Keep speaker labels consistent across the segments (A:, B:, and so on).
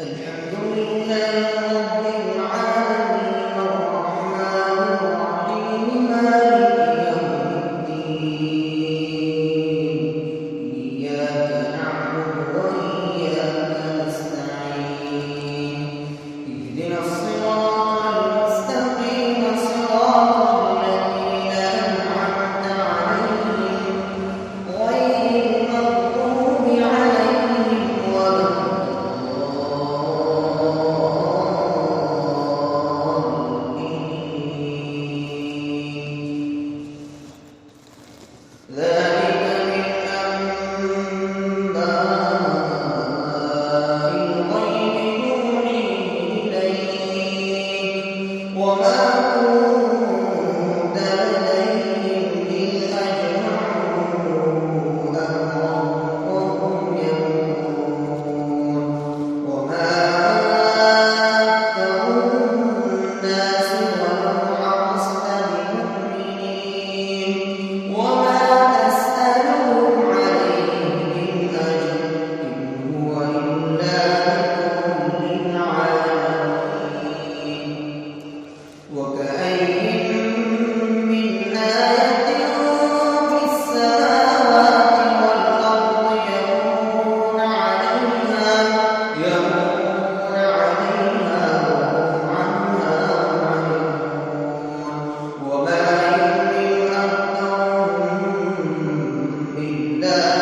A: الحمد لله رب العالمين الرحمن الرحيم مالك يوم الدين إياك نعبد وإياك نستعين اهدنا الصراط المستقيم صراط الذين أنعمت عليهم غير المغضوب عليهم ولا ذلك من أنباء الغيب نوحيه إليك وما كنت لديهم إذ أجمعوا أمرهم وهم يمكرون وما أكثر الناس ولو حرصت بمؤمنين وما تسألهم عليه من أجر إن هو إلا ذكر للعالمين وكأين من آية في السماوات والأرض يمرون عليها وهم عنها معرضون وما يؤمن أكثرهم بالله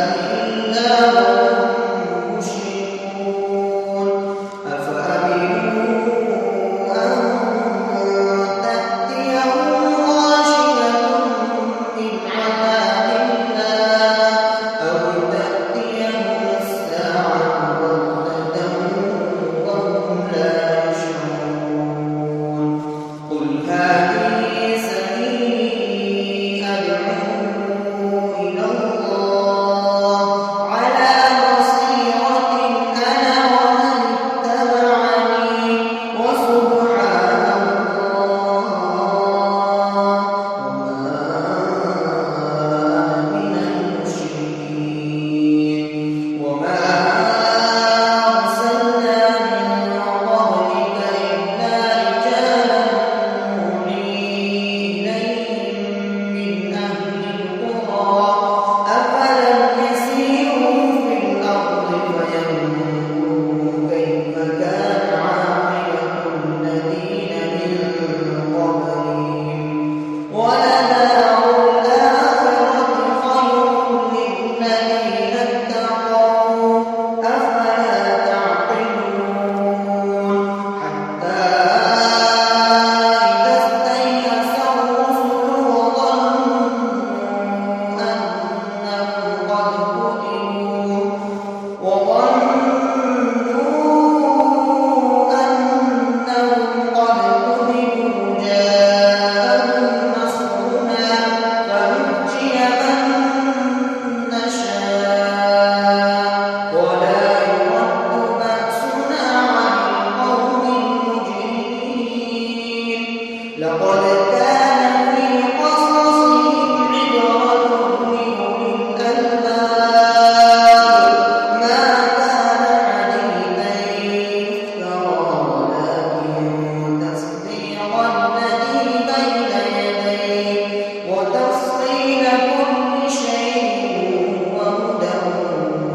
A: إلا وهم مشركون أفأمنوا أن تأتيهم غاشية من عذاب الله أو تأتيهم الساعة بغتة وهم لا يشعرون قل هذه سبيلي أدعو إلى الله على بصيرة أنا ومن اتبعني وسبحان الله وما أنا من المشركين وما أرسلنا من قبلك إلا رجالا نوحي إليهم من أهل القرى أفلم يسيروا في الأرض فينظروا كيف كان عاقبة الذين من قبلهم ولدار الآخرة خير للذين اتقوا أفلا تعقلون حتى إذا استيأس الرسل وظنوا أنهم قد كذبوا جاءهم نصرنا فنجي من نشاء ولا يرد بأسنا عن القوم المجرمين لقد كان في قصصهم عبرة لأولي الألباب ما كان حديثا يفترى ولكن تصديق الذي بين يديه وتفصيل كل شيء وهدى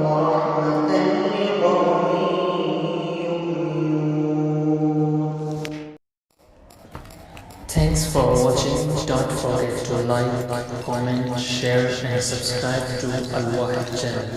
A: ورحمة لقوم يؤمنون.
B: Thanks for watching. Don't forget to like, comment, share and subscribe to Al Wahid channel.